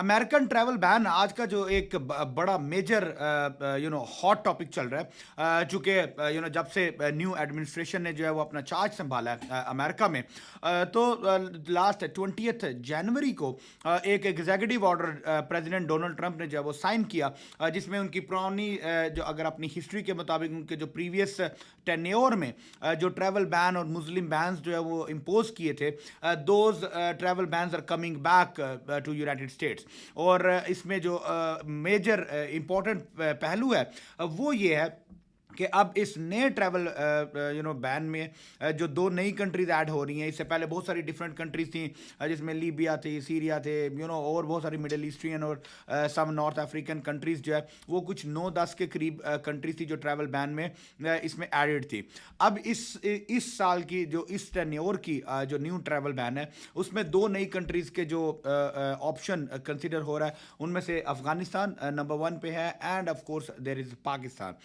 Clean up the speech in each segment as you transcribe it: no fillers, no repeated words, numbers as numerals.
American travel ban आज का जो एक बड़ा मेजर हॉट टॉपिक चल रहा है, चूंकि जब से न्यू एडमिनिस्ट्रेशन ने जो है वो अपना चार्ज संभाला है अमेरिका में, तो लास्ट 20 जनवरी को एक executive order president Donald Trump ने जो है वो साइन किया, जिसमें उनकी पुरानी जो अगर अपनी हिस्ट्री के मुताबिक उनके जो प्रीवियस टेन्योर में जो ट्रैवल बैन और मुस्लिम बैन्स जो है वो इम्पोज किए थे, those travel bans are coming back to United States. और इसमें जो मेजर इंपॉर्टेंट पहलू है वो ये है कि अब इस नए ट्रैवल बैन में जो दो नई कंट्रीज ऐड हो रही हैं। इससे पहले बहुत सारी डिफरेंट कंट्रीज थी, जिसमें लीबिया थी, सीरिया थे, और बहुत सारी मिडिल ईस्टर्न और सम नॉर्थ अफ्रीकन कंट्रीज जो है वो कुछ 9-10 के करीब कंट्रीज थी जो ट्रैवल बैन में इसमें एडेड थी। अब इस साल की जो इस टेन्योर की जो न्यू ट्रैवल बैन है उसमें दो नई कंट्रीज के जो ऑप्शन कंसिडर हो रहा है, उनमें से अफगानिस्तान नंबर 1 पे है and of course there is Pakistan.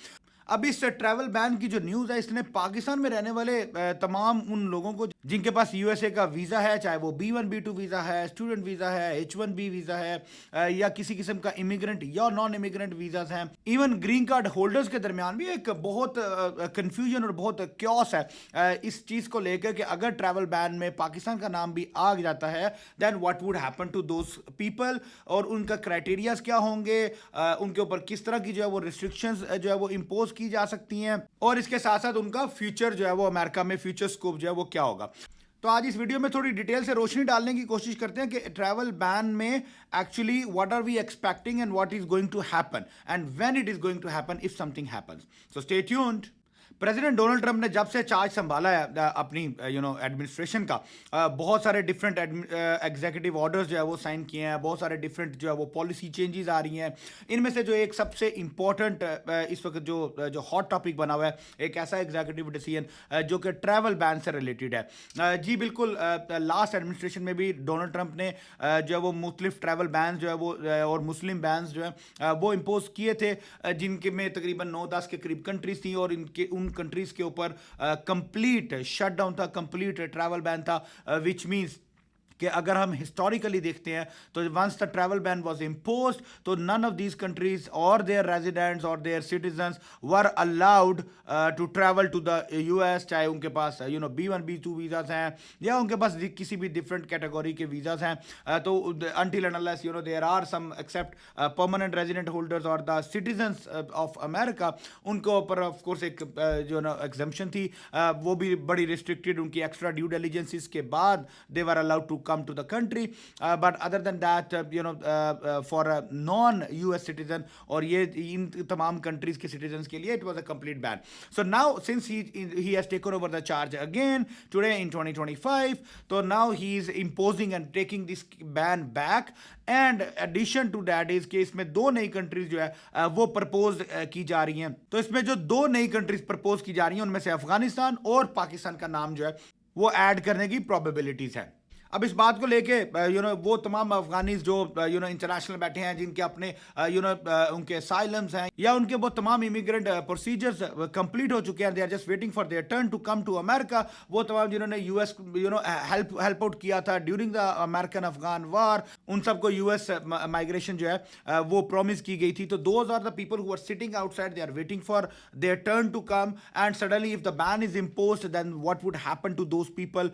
अब इस ट्रैवल बैन की जो न्यूज़ है इसने पाकिस्तान में रहने वाले तमाम उन लोगों को जिनके पास यूएसए का वीज़ा है, चाहे वो B1 B2 वीज़ा है, स्टूडेंट वीज़ा है, H1B वीज़ा है, या किसी किस्म का इमिग्रेंट या नॉन इमिग्रेंट वीज़ाज हैं, इवन ग्रीन कार्ड होल्डर्स के दरमियान भी एक बहुत कन्फ्यूजन और बहुत क्योस है इस चीज़ को लेकर कि अगर ट्रैवल बैन में पाकिस्तान का नाम भी आ जाता है then what would happen to those people, और उनका क्राइटेरियाज क्या होंगे, उनके ऊपर किस तरह की जो है वो रिस्ट्रिक्शंस जो है वो इम्पोज की जा सकती हैं, और इसके साथ साथ उनका फ्यूचर जो है वो अमेरिका में फ्यूचर स्कोप जो है वो क्या होगा। तो आज इस वीडियो में थोड़ी डिटेल से रोशनी डालने की कोशिश करते हैं कि ट्रैवल बैन में actually what are we expecting and what is going to happen and when it is going to happen if something happens. So stay tuned. President Donald Trump ने जब से चार्ज संभाला है अपनी एडमिनिस्ट्रेशन का, बहुत सारे डिफरेंट एग्जीक्यूटिव ऑर्डर्स जो है वो साइन किए हैं, बहुत सारे डिफरेंट जो है वो पॉलिसी चेंजेस आ रही हैं। इनमें से जो एक सबसे इम्पॉर्टेंट इस वक्त जो हॉट टॉपिक बना हुआ है, एक ऐसा एग्जीक्यूटिव डिसीजन जो कि ट्रैवल बैन से रिलेटेड है। जी बिल्कुल, लास्ट एडमिनिस्ट्रेशन में भी डोनाल्ड ट्रंप ने जो है वो मुख्तलिफ ट्रैवल बैन जो है वो और मुस्लिम बैन जो है वो इम्पोज किए थे, जिनके में तकरीबन 9-10 के करीब कंट्रीज थी, और इनके उन कंट्रीज के ऊपर कंप्लीट शटडाउन था, कंप्लीट ट्रैवल बैन था, विच मींस कि अगर हम हिस्टोरिकली देखते हैं तो once the travel ban was imposed तो नन ऑफ दीज कंट्रीज और देयर रेजिडेंट्स और their citizens were allowed to travel to the US, चाहे उनके पास B1 B2 वीज़ाज हैं या उनके पास किसी भी डिफरेंट कैटेगरी के वीज़ाज हैं। तो until and unless there are some except permanent resident holders और द सिटीजन्स ऑफ अमेरिका, उनके ऊपर ऑफ कोर्स एक एग्जम्पशन थी, वो भी बड़ी रिस्ट्रिक्टेड, उनकी एक्स्ट्रा ड्यू डिलिजेंसेस के बाद they were allowed to come to the country, but other than that for a non US citizen और ये इन तमाम countries के citizens के लिए it was a complete ban. So now since he has taken over the charge again today in 2025, so now he is imposing and taking this ban back, and addition to that is कि इसमें दो नई countries जो है वो propose की जा रही हैं। तो इसमें जो दो नई countries propose की जा रही हैं उनमें से अफगानिस्तान और पाकिस्तान का नाम जो है वो ऐड करने की probabilities है। अब इस बात को लेके वो तमाम अफगानीज जो इंटरनेशनल बैठे हैं, जिनके अपने उनके असाइलम्स हैं या उनके वो तमाम इमिग्रेंट प्रोसीजर्स कंप्लीट हो चुके हैं, they are just waiting for their turn to come to America, वो तमाम जिन्होंने यूएस हेल्प आउट किया था during the American Afghan war, उन सबको यूएस माइग्रेशन जो है वो प्रॉमिस की गई थी। तो those are the people who are sitting outside, they are waiting for their turn to come, and suddenly if the ban is imposed then what would happen to those people.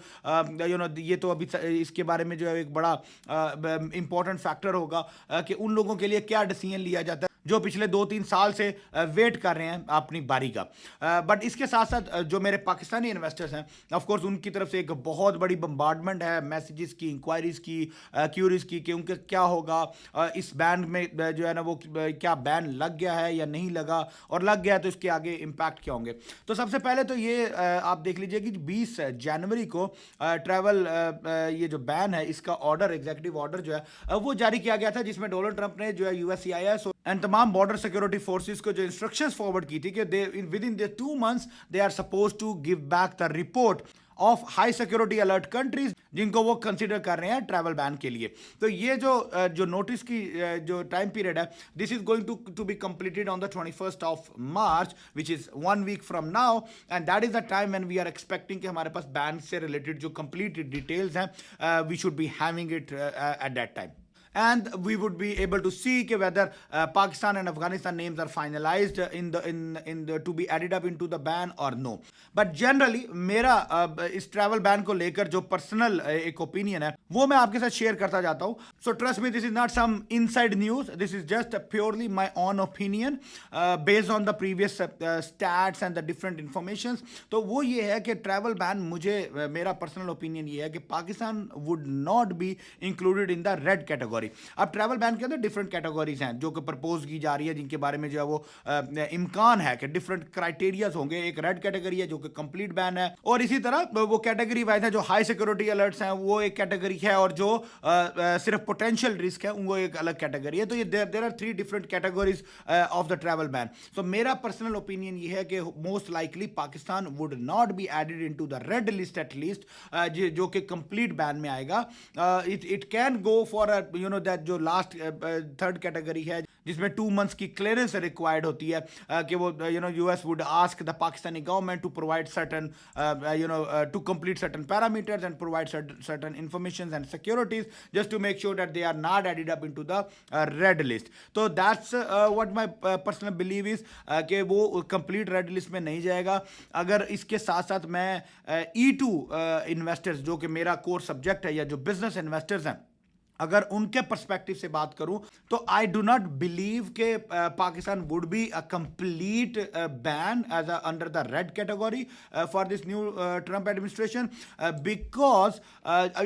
ये तो अभी इसके बारे में जो है एक बड़ा इंपॉर्टेंट फैक्टर होगा कि उन लोगों के लिए क्या डिसीजन लिया जाता है जो पिछले 2-3 साल से वेट कर रहे हैं अपनी बारी का। बट इसके साथ साथ जो मेरे पाकिस्तानी इन्वेस्टर्स हैं, ऑफ कोर्स उनकी तरफ से एक बहुत बड़ी बम्बार्डमेंट है मैसेजेस की, इंक्वायरीज की, क्यूरीज की कि उनका क्या होगा इस बैन में, जो है ना वो क्या बैन लग गया है या नहीं लगा, और लग गया तो इसके आगे इम्पैक्ट क्या होंगे। तो सबसे पहले तो ये आप देख लीजिए कि 20 जनवरी को ट्रैवल ये जो बैन है इसका ऑर्डर, एग्जीक्यूटिव ऑर्डर जो है वो जारी किया गया था, जिसमें डोनाल्ड ट्रंप ने जो है USCIS एंड तमाम बॉर्डर सिक्योरिटी फोर्सेस को जो इंस्ट्रक्शंस फॉरवर्ड की थी कि they within the 2 months they are suppose to give back the report of high security alert countries जिनको वो कंसीडर कर रहे हैं ट्रैवल बैन के लिए। तो ये जो नोटिस की जो टाइम पीरियड है, this is going to be completed on the 21st of March, which is 1 week from now, and that is the time when we are expecting कि हमारे पास बैन से रिलेटेड जो कंप्लीट डिटेल्स हैं we should be having it at that time. and we would be able to see whether Pakistan and Afghanistan names are finalized in the to be added up into the ban or no. But generally मेरा इस travel ban को लेकर जो personal एक opinion है वो मैं आपके साथ शेयर करता जाता हूँ. So trust me, this is not some inside news, this is just purely my own opinion based on the previous stats and the different information. तो वो ये है कि ट्रैवल बैन, मुझे मेरा पर्सनल ओपिनियन ये है कि Pakistan would not be included in the red category. अब ट्रैवल बैन के अंदर डिफरेंट कैटेगरीज हैं जो कि प्रपोज की जा रही है, जिनके बारे में जो है वो इम्कान है कि डिफरेंट क्राइटेरियाज होंगे. एक रेड कैटेगरी है जो कि कंप्लीट बैन है, और इसी तरह वो कैटेगरी वाइज है जो हाई सिक्योरिटी अलर्ट्स हैं वो एक कैटेगरी है, और जो सिर्फ पोटेंशियल रिस्क है वो एक अलग कैटेगरी है. तो ये there are 3 different categories of the travel ban. So मेरा पर्सनल ओपिनियन ये है कि most likely Pakistan would not be added into the red list at least, जो कि कंप्लीट बैन में आएगा. It can go for that जो लास्ट 3rd कैटेगरी है जिसमें 2 months की क्लियरेंस रिक्वायर्ड होती है, कि वो US would ask the Pakistani government to provide certain to complete certain parameters and provide certain information and securities just to make sure that they are not added up into the red list. So that's what my personal belief is, कि वो complete red list में नहीं जाएगा. अगर इसके साथ साथ मैं E2 इन्वेस्टर्स, जो कि मेरा कोर सब्जेक्ट है, या जो बिजनेस इन्वेस्टर्स हैं, अगर उनके पर्सपेक्टिव से बात करूं तो आई डू नॉट बिलीव के Pakistan would be a complete ban as under the red category for this new Trump administration, because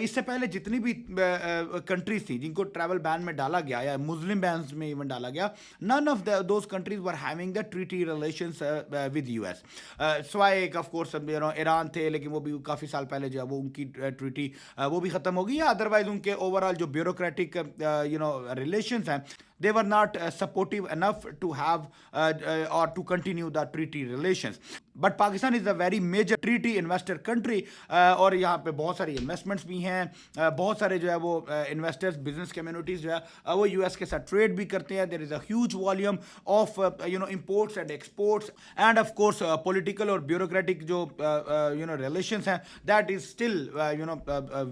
इससे पहले जितनी भी कंट्रीज थी जिनको ट्रैवल बैन में डाला गया या मुस्लिम बैन्स में इवन डाला गया, none of those countries were having the treaty relations with US. स्वाय एक ऑफ कोर्स ईरान थे, लेकिन वो भी काफ़ी साल पहले जो है वो उनकी ट्रीटी वो भी ख़त्म हो गई, या अदरवाइज उनके ओवरऑल जो bureaucratic relations हैं, they were not supportive enough to have or to continue the treaty relations. But Pakistan is a very major treaty investor country, और यहाँ पे बहुत सारी investments भी हैं, बहुत सारे जो है वो investors, business communities जो है वो US के साथ trade भी करते हैं. There is a huge volume of imports and exports, and of course political और bureaucratic जो relations हैं, that is still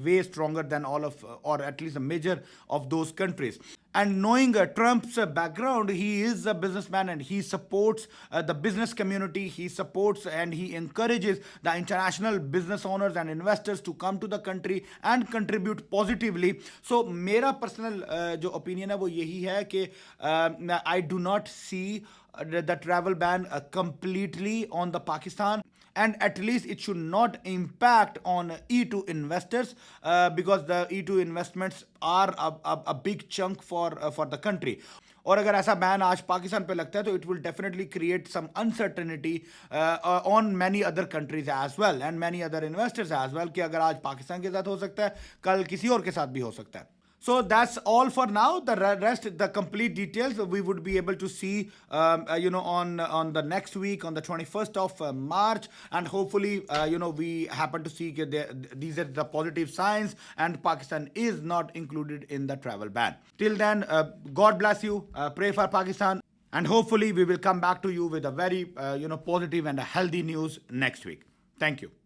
way stronger than all of, or at least a major of those countries. And knowing Trump's background, he is a businessman and he supports the business community. He supports and he encourages the international business owners and investors to come to the country and contribute positively. So मेरा personal जो opinion है वो यही है कि I do not see the travel ban completely on the Pakistan, and at least it should not impact on E2 investors, because the E2 investments are a big chunk for the country. और अगर ऐसा ban आज पाकिस्तान पे लगता है तो it will definitely create some uncertainty on many other countries as well and many other investors as well, कि अगर आज पाकिस्तान के साथ हो सकता है, कल किसी और के साथ भी हो सकता है. So that's all for now. The rest, the complete details, we would be able to see, on the next week, on the 21st of March, and hopefully, we happen to see these are the positive signs, and Pakistan is not included in the travel ban. Till then, God bless you. Pray for Pakistan, and hopefully, we will come back to you with a very, positive and a healthy news next week. Thank you.